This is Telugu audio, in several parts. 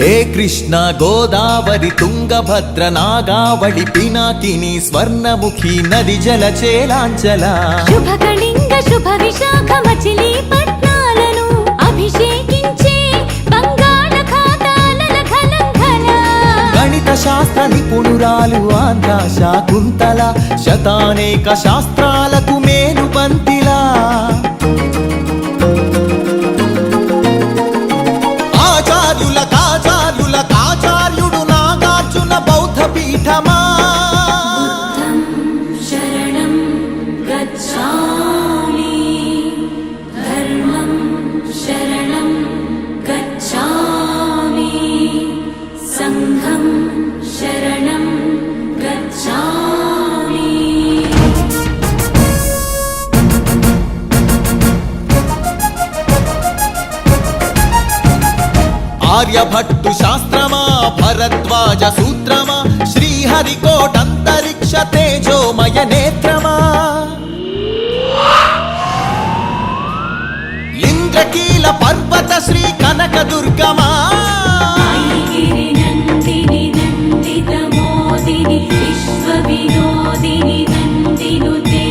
హే కృష్ణ గోదావరి తుంగభద్ర నాగావళి పినాకిని స్వర్ణముఖి నది జల చేలాంచల శుభ కళింగ శుభ విశాఖ మచిలీపట్నాలను అభిషేకించే బంగాళాఖాతాల ఖలంఖల గణిత శాస్త్ర నిపుణురాలు ఆంధ్ర శాకుంతల శతానేక శాస్త్రాలకు మేలు బంతిలా ఆచార్యుడు నాగార్జున బౌద్ధ పీఠమా శరణం గచ్ఛామి ధర్మం శరణం గచ్ఛామి సంఘం శరణం గచ్ఛామి ఆర్యభట్టు శాస్త్రమా భరద్వాజ సూత్రమా శ్రీహరికోటంతరిక్ష తేజోమయ నేత్రమా ఇంద్రకీల పర్వత శ్రీ కనక దుర్గమా ఐగిరి నందిని నందిత మోదిని విశ్వ వినోదిని నందినుతే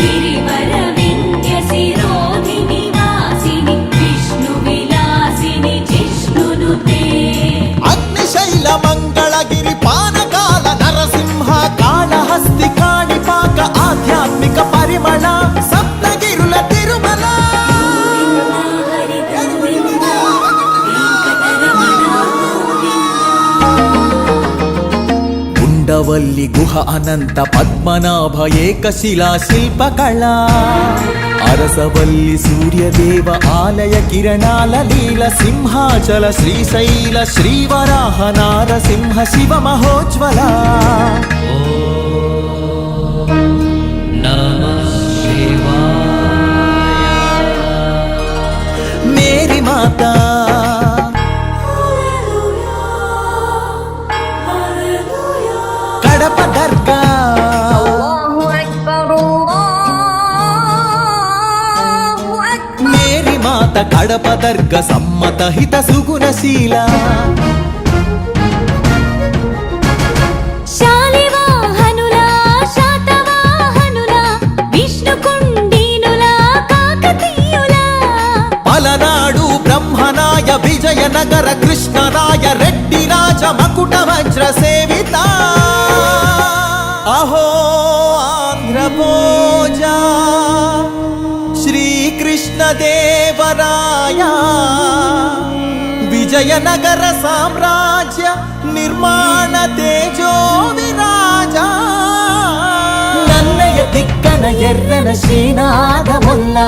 గిరివర వింధ్య శిరోధిని వాసిని విష్ణు విలాసిని జిష్ణునుతే అగ్నిశైల మంగళగిరి పానకాల నరసింహ కాళహస్తి కాణిపాక ఆధ్యాత్మిక పరిమళ సప్తగిరుల తిరుమల ఉండవల్లి గుహ అనంత పద్మనాభ ఏకశిలా శిల్పకళ అరసవల్లి సూర్యదేవ ఆలయ కిరణాల లీల సింహాచల శ్రీశైల శ్రీవరాహ నారసింహ శివ మహోజ్వల మేరీ మాతా కడప దర్గా మేరీ మాత కడప దర్గ సమ్మత హిత సుగుణశీల శాలివాహనులా శాతవాహనులా విష్ణుకుండినులా కాకతీయులా పలనాడు బ్రహ్మనాయ విజయనగర కృష్ణరాయ రెడ్డి రాజ మకుట వజ్ర సేవిత అహో ఆంధ్రభోజ శ్రీకృష్ణ దేవరాయ విజయనగర సామ్రాజ్య నిర్మాణ తేజో విరాజ నన్నయ తిక్కన ఎర్రన శ్రీనాథముల్ల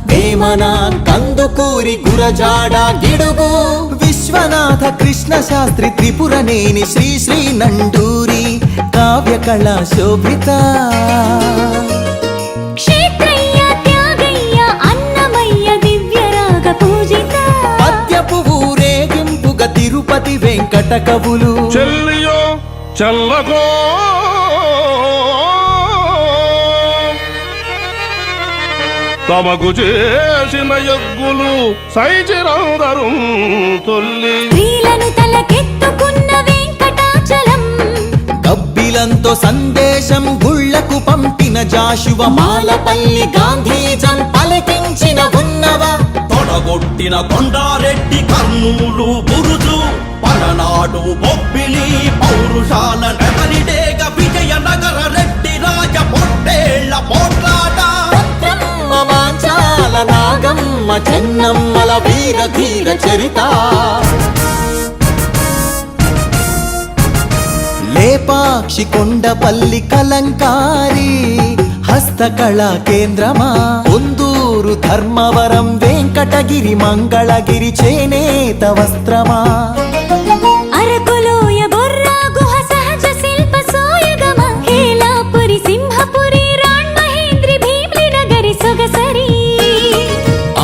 వేమన కందుకూరి గురజాడ గిడుగు విశ్వనాథ కృష్ణ శాస్త్రి త్రిపురనేని శ్రీ శ్రీ నండూరి కావ్య కళా శోభిత క్షేత్రయ్య త్యాగయ్య అన్నమయ్య దివ్యరాగ పూజిత పద్యపు ఊరేగింపుగా తిరుపతి వెంకట కవులు చెల్లియో చల్లగో తమకు చేసిన యజ్ఞులు సైచిరందరు తొల్లి స్త్రీలను తలకెత్తుకున్న వెంకటాచలం కబ్బిలంతో సందేశం గుళ్లకు పంపిన జాషువ మాలపల్లి గాంధీజం పలికించిన ఉన్నవ తొడగొట్టిన కొండారెడ్డి కర్నూలు బురుజు పలనాడు బొబ్బిలి పౌరుషాల నెమలిడేగ విజయనగర రెడ్డి రాజ పొట్టేళ్ల పోట్లాట మాంచాల నాగమ్మ చెన్నమ్మల వీర ధీర చరిత లేపాక్షి కొండపల్లి కలంకారి హస్తకళా కేంద్రమా పొందూరు ధర్మవరం వెంకటగిరి మంగళగిరి చేనేత వస్త్రమా అరకులోయ బొర్రా గుహ సహజ శిల్ప సోయగమ హేలాపురి సింహపురి రాణ్ మహేంద్రి భీమ్లి నగరి సొగసరి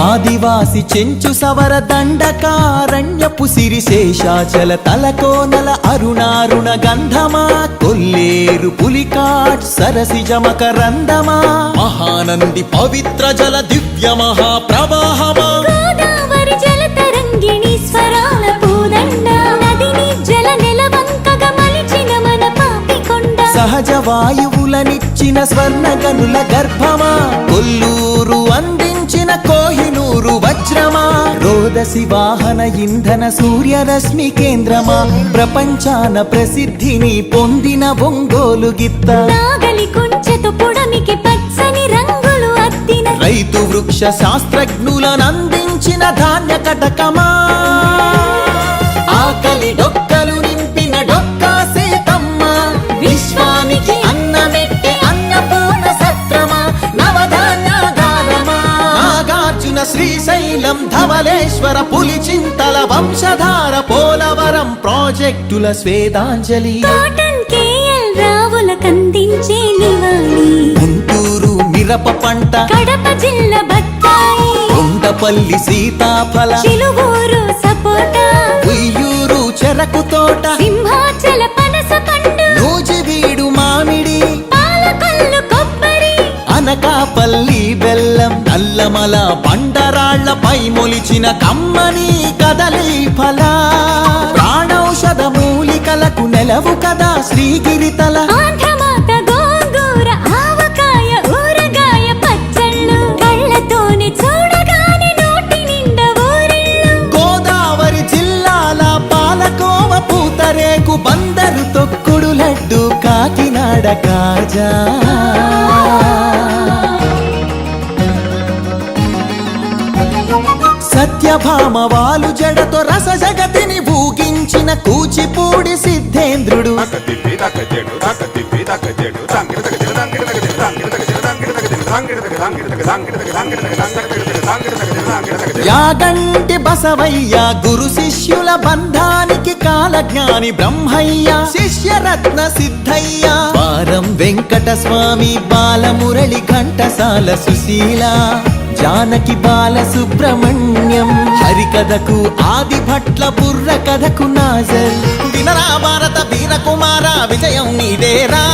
ఆదివాసి చెంచు సవర దండకారణ్యపు సిరి శేషాచల తలకోనల అరుణారుణ గంధమా కొల్లేరు పులికాట్ సరసిజ మకరందమా మహానంది పవిత్ర జల దివ్య మహాప్రవాహమా గోదావరి జల తరంగిణి స్వరాల పూదండ ప్రాణవాయువులనిచ్చిన స్వర్ణగనుల గర్భమా, కొల్లూరు అందించిన కోహినూరు వజ్రమా, రోదసి వాహన ఇంధన సూర్యరశ్మి కేంద్రమా, ప్రపంచాన ప్రసిద్ధిని పొందిన ఒంగోలు గిత్త, నాగలి కుంచెతో పొడమికి పచ్చని రంగులు అద్దిన రైతు వృక్ష శాస్త్రజ్ఞులనందించిన ధాన్య కటకమా, ఆకలి డొక్కలు నింపిన డొక్కా సీతమ్మ, విశ్వానికి అన్నమెట్టే అన్నపూర్ణ సత్రమా, నవధాన్యాగారమా, నాగార్జున శ్రీశైలం ధవళేశ్వర పులిచింతల వంశధార పోలవరం ప్రాజెక్టుల స్వేదాంజలి, కాటన్ కేఎల్ రావులకందించే నివాళి, గుంటూరు మిరప పంట, కడప జిల్లా బత్తాయి, కొండపల్లి సీతాఫల, చిలుగూరు సపోటా, ఉయ్యూరు చెరకు తోట, సింహాచల పనస పండు, నూజివీడు మామిడి, పాలకొల్లు కొబ్బరి, అనకాపల్లి బెల్లం, నల్లమల బండరాళ్లపై మొలిచిన కమ్మని కదలి ఫల, ప్రాణౌషధ మూలికలకు నెలవు కదా శ్రీగిరితల, ఆంధ్రమాత గోంగూర ఆవకాయ ఊరగాయ పచ్చళ్ళు, కళ్ళతోనే చూడగానే నోటి నిండా ఊరిళ్ళు, గోదావరి జిల్లాల పాలకోవ పూతరేకు, బందరు తొక్కుడు లడ్డు, కాకినాడ కాజా, సత్యభామ వాలు జడతో రస జగతిని ఊగించిన కూచిపూడి సిద్ధేంద్రుడు, యాగంటి బసవయ్య గురు శిష్యుల బంధానికి కాలజ్ఞాని బ్రహ్మయ్య, శిష్యరత్న సిద్ధయ్య, వారం వెంకట స్వామి, బాలమురళి ఘంటసాల సుశీల, జానకి బాల సుబ్రహ్మణ్యం, హరికథకు ఆది భట్ల బుర్ర కథకు నాజర్, వినరా భారత వీరకుమార విజయం నీదేరా,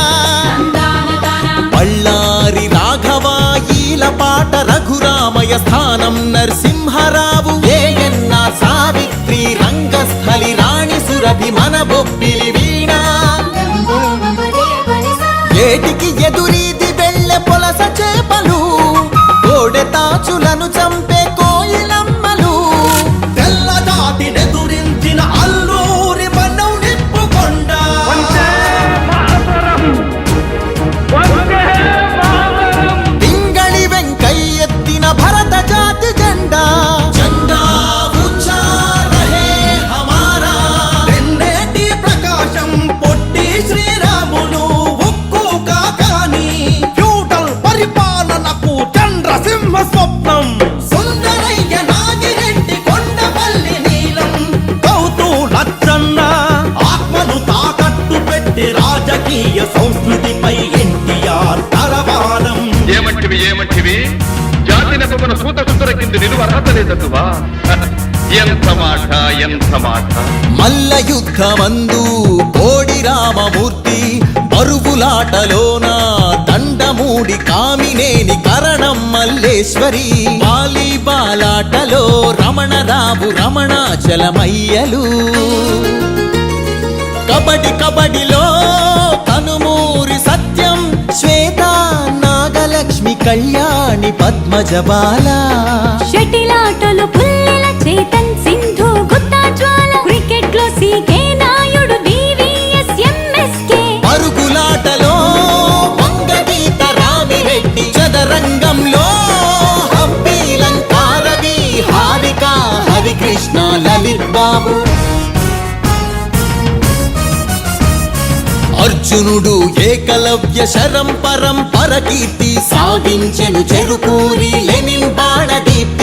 బళ్ళారి రాఘవాయీల పాట, రఘురామయ స్థానం నరసింహరావు, ఏఎన్ఆర్ సావిత్రి, రంగస్థలి రాణి సురభి, మన బొబ్బిలి వీణ, ఏటికి ఎదురీది వెళ్ళె పొలస చేపలు, కోడె తాచులను చంపే కోయిలమ్మలు, తెల్లదాటి నెదురించిన అల్లూరి మనం నిప్పుకొండ, పింగళి వెంకయ్యెత్తిన భరత జాతి జెండా, జెండా ఊంచా రహే హమారా, తెన్నేటి ప్రకాశం పొట్టి శ్రీరాములు, ఉక్కు కాకాని, ఫ్యూడల్ పరిపాలనకు చంద్రసింహ స్వప్నం, సుందరయ్య నాగిరెడ్డి, కొండపల్లి నీలం, గౌతు లచ్చన్న, ఆత్మను తాకట్టు పెట్టి రాజకీయ సంస్కృతిపై ఎన్టీఆర్ తరవారం. ఏమంటివి జాతి నెపమున సూత సుందర కింద నిలువ అర్హత లేదటువా? ఎంత మాట మల్ల యుద్ధమందు కోడి రామమూర్తి, పరుగులాటలోన దండమూడి కామినేని కరణం మల్లేశ్వరి, వాలీబాలాటలో రమణరావు రమణాచలమయ్యలు, కబడిలో కనుమూరి సత్యం, శ్వేత నాగలక్ష్మి కళ్యాణి పద్మజబాల, షటిలాటలు పుల్లెల చేతన్ సింధు గుత్తా జ్వాల, క్రికెట్ లో సీకే నాయుడు వివిఎస్ ఎంఎస్కే, పరుగులాటలో వంగగీత రామిరెడ్డి, చదరంగంలో హంపీలంకారవి, హారిక హరికృష్ణ లలిత్ బాబు, అర్జునుడు ఏకలవ్య శరం పరంపర కీర్తి సాగించెను చెరుకూరి లెనిన్ బాణదీప్తి,